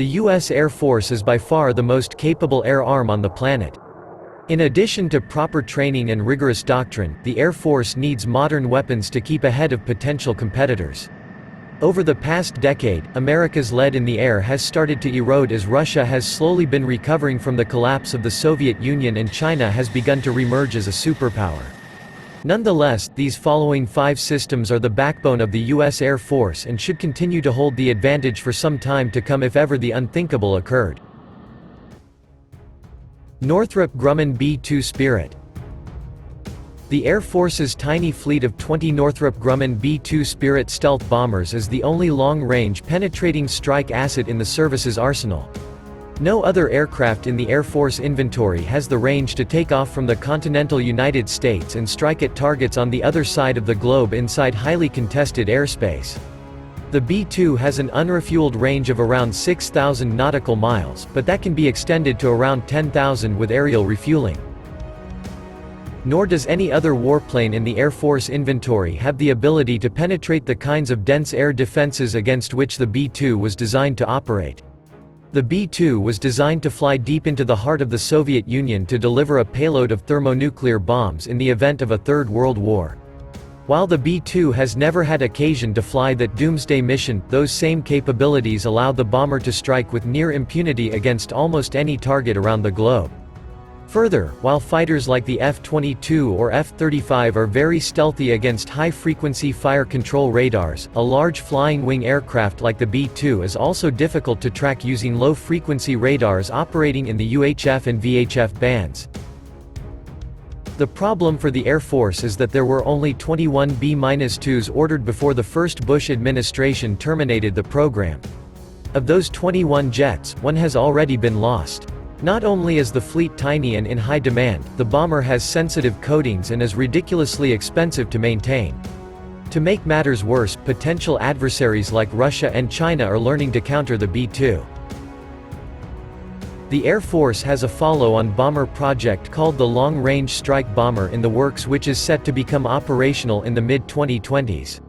The U.S. Air Force is by far the most capable air arm on the planet. In addition to proper training and rigorous doctrine, the Air Force needs modern weapons to keep ahead of potential competitors. Over the past decade, America's lead in the air has started to erode as Russia has slowly been recovering from the collapse of the Soviet Union and China has begun to remerge as a superpower. Nonetheless, these following 5 systems are the backbone of the U.S. Air Force and should continue to hold the advantage for some time to come if ever the unthinkable occurred. Northrop Grumman B-2 Spirit. The Air Force's tiny fleet of 20 Northrop Grumman B-2 Spirit stealth bombers is the only long-range penetrating strike asset in the service's arsenal. No other aircraft in the Air Force inventory has the range to take off from the continental United States and strike at targets on the other side of the globe inside highly contested airspace. The B-2 has an unrefueled range of around 6,000 nautical miles, but that can be extended to around 10,000 with aerial refueling. Nor does any other warplane in the Air Force inventory have the ability to penetrate the kinds of dense air defenses against which the B-2 was designed to operate. The B-2 was designed to fly deep into the heart of the Soviet Union to deliver a payload of thermonuclear bombs in the event of a Third World War. While the B-2 has never had occasion to fly that doomsday mission, those same capabilities allowed the bomber to strike with near impunity against almost any target around the globe. Further, while fighters like the F-22 or F-35 are very stealthy against high-frequency fire control radars, a large flying wing aircraft like the B-2 is also difficult to track using low-frequency radars operating in the UHF and VHF bands. The problem for the Air Force is that there were only 21 B-2s ordered before the first Bush administration terminated the program. Of those 21 jets, one has already been lost. Not only is the fleet tiny and in high demand, the bomber has sensitive coatings and is ridiculously expensive to maintain. To make matters worse, potential adversaries like Russia and China are learning to counter the B-2. The Air Force has a follow-on bomber project called the Long Range Strike Bomber in the works, which is set to become operational in the mid-2020s.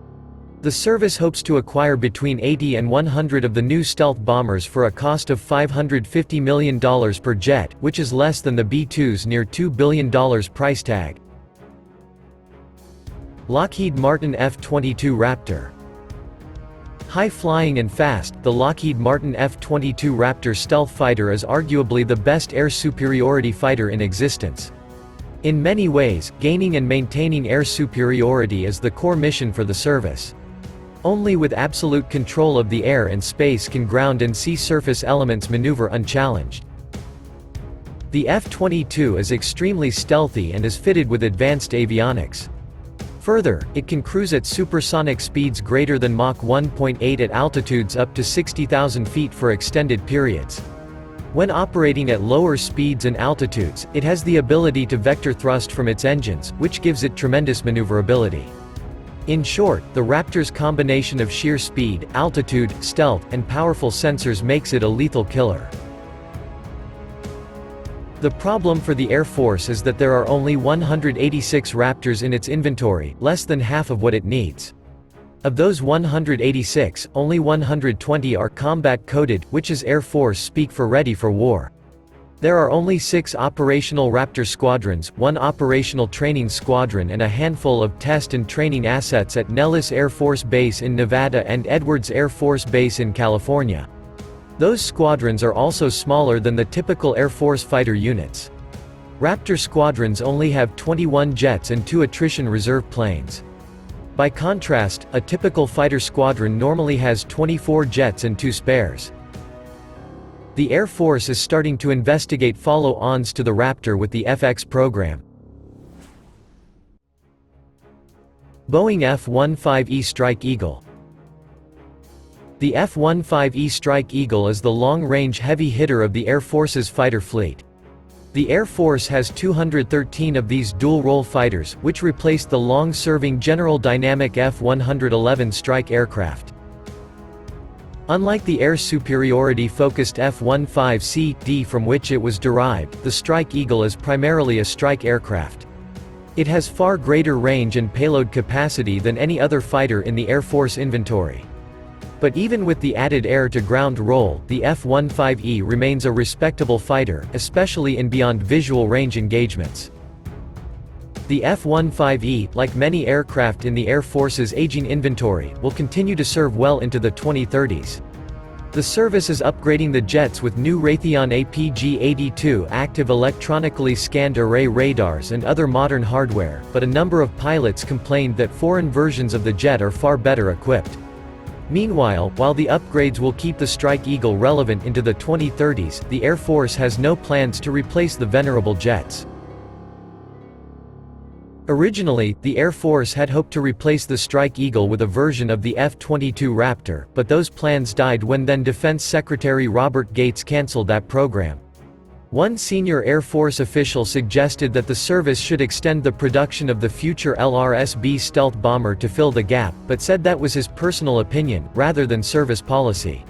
The service hopes to acquire between 80 and 100 of the new stealth bombers for a cost of $550 million per jet, which is less than the B-2's near $2 billion price tag. Lockheed Martin F-22 Raptor. High-flying and fast, the Lockheed Martin F-22 Raptor stealth fighter is arguably the best air superiority fighter in existence. In many ways, gaining and maintaining air superiority is the core mission for the service. Only with absolute control of the air and space can ground and sea surface elements maneuver unchallenged. The F-22 is extremely stealthy and is fitted with advanced avionics. Further, it can cruise at supersonic speeds greater than Mach 1.8 at altitudes up to 60,000 feet for extended periods. When operating at lower speeds and altitudes, it has the ability to vector thrust from its engines, which gives it tremendous maneuverability. In short, the Raptor's combination of sheer speed, altitude, stealth, and powerful sensors makes it a lethal killer. The problem for the Air Force is that there are only 186 Raptors in its inventory, less than half of what it needs. Of those 186, only 120 are combat-coded, which is Air Force speak for ready for war. There are only 6 operational Raptor squadrons, 1 operational training squadron and a handful of test and training assets at Nellis Air Force Base in Nevada and Edwards Air Force Base in California. Those squadrons are also smaller than the typical Air Force fighter units. Raptor squadrons only have 21 jets and 2 attrition reserve planes. By contrast, a typical fighter squadron normally has 24 jets and 2 spares. The Air Force is starting to investigate follow-ons to the Raptor with the FX program. Boeing F-15E Strike Eagle. The F-15E Strike Eagle is the long-range heavy hitter of the Air Force's fighter fleet. The Air Force has 213 of these dual-role fighters, which replaced the long-serving General Dynamic F-111 strike aircraft. Unlike the air superiority-focused F-15CD from which it was derived, the Strike Eagle is primarily a strike aircraft. It has far greater range and payload capacity than any other fighter in the Air Force inventory. But even with the added air-to-ground role, the F-15E remains a respectable fighter, especially in beyond visual range engagements. The F-15E, like many aircraft in the Air Force's aging inventory, will continue to serve well into the 2030s. The service is upgrading the jets with new Raytheon APG-82 active electronically scanned array radars and other modern hardware, but a number of pilots complained that foreign versions of the jet are far better equipped. Meanwhile, while the upgrades will keep the Strike Eagle relevant into the 2030s, the Air Force has no plans to replace the venerable jets. Originally, the Air Force had hoped to replace the Strike Eagle with a version of the F-22 Raptor, but those plans died when then Defense Secretary Robert Gates canceled that program. One senior Air Force official suggested that the service should extend the production of the future LRS-B stealth bomber to fill the gap, but said that was his personal opinion, rather than service policy.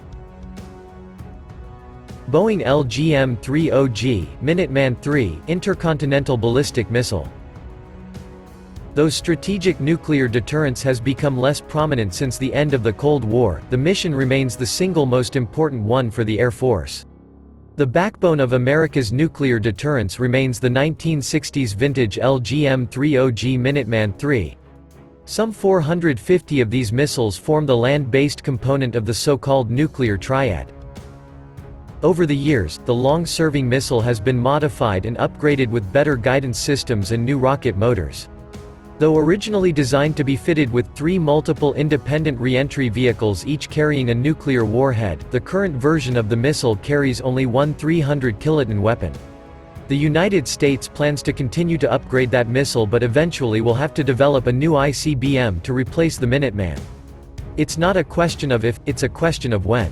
Boeing LGM-30G, Minuteman III, intercontinental ballistic missile. Though strategic nuclear deterrence has become less prominent since the end of the Cold War, the mission remains the single most important one for the Air Force. The backbone of America's nuclear deterrence remains the 1960s vintage LGM-30G Minuteman III. Some 450 of these missiles form the land-based component of the so-called nuclear triad. Over the years, the long-serving missile has been modified and upgraded with better guidance systems and new rocket motors. Though originally designed to be fitted with 3 multiple independent re-entry vehicles each carrying a nuclear warhead, the current version of the missile carries only one 300-kiloton weapon. The United States plans to continue to upgrade that missile but eventually will have to develop a new ICBM to replace the Minuteman. It's not a question of if, it's a question of when.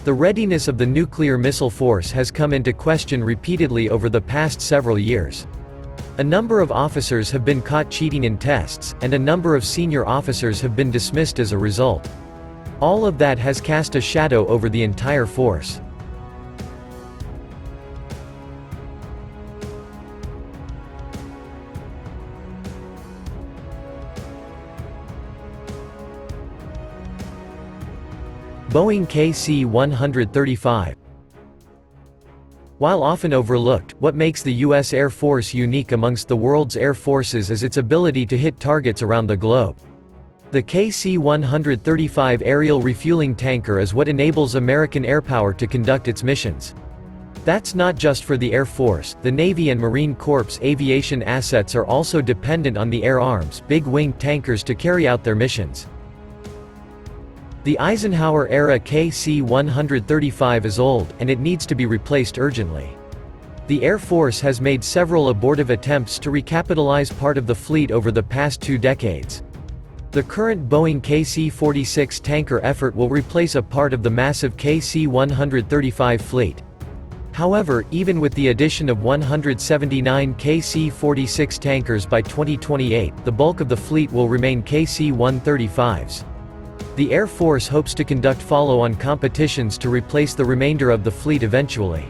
The readiness of the nuclear missile force has come into question repeatedly over the past several years. A number of officers have been caught cheating in tests, and a number of senior officers have been dismissed as a result. All of that has cast a shadow over the entire force. Boeing KC-135. While often overlooked, what makes the U.S. Air Force unique amongst the world's air forces is its ability to hit targets around the globe. The KC-135 aerial refueling tanker is what enables American airpower to conduct its missions. That's not just for the Air Force, the Navy and Marine Corps aviation assets are also dependent on the air arms, big-winged tankers to carry out their missions. The Eisenhower-era KC-135 is old, and it needs to be replaced urgently. The Air Force has made several abortive attempts to recapitalize part of the fleet over the past 2 decades. The current Boeing KC-46 tanker effort will replace a part of the massive KC-135 fleet. However, even with the addition of 179 KC-46 tankers by 2028, the bulk of the fleet will remain KC-135s. The Air Force hopes to conduct follow-on competitions to replace the remainder of the fleet eventually.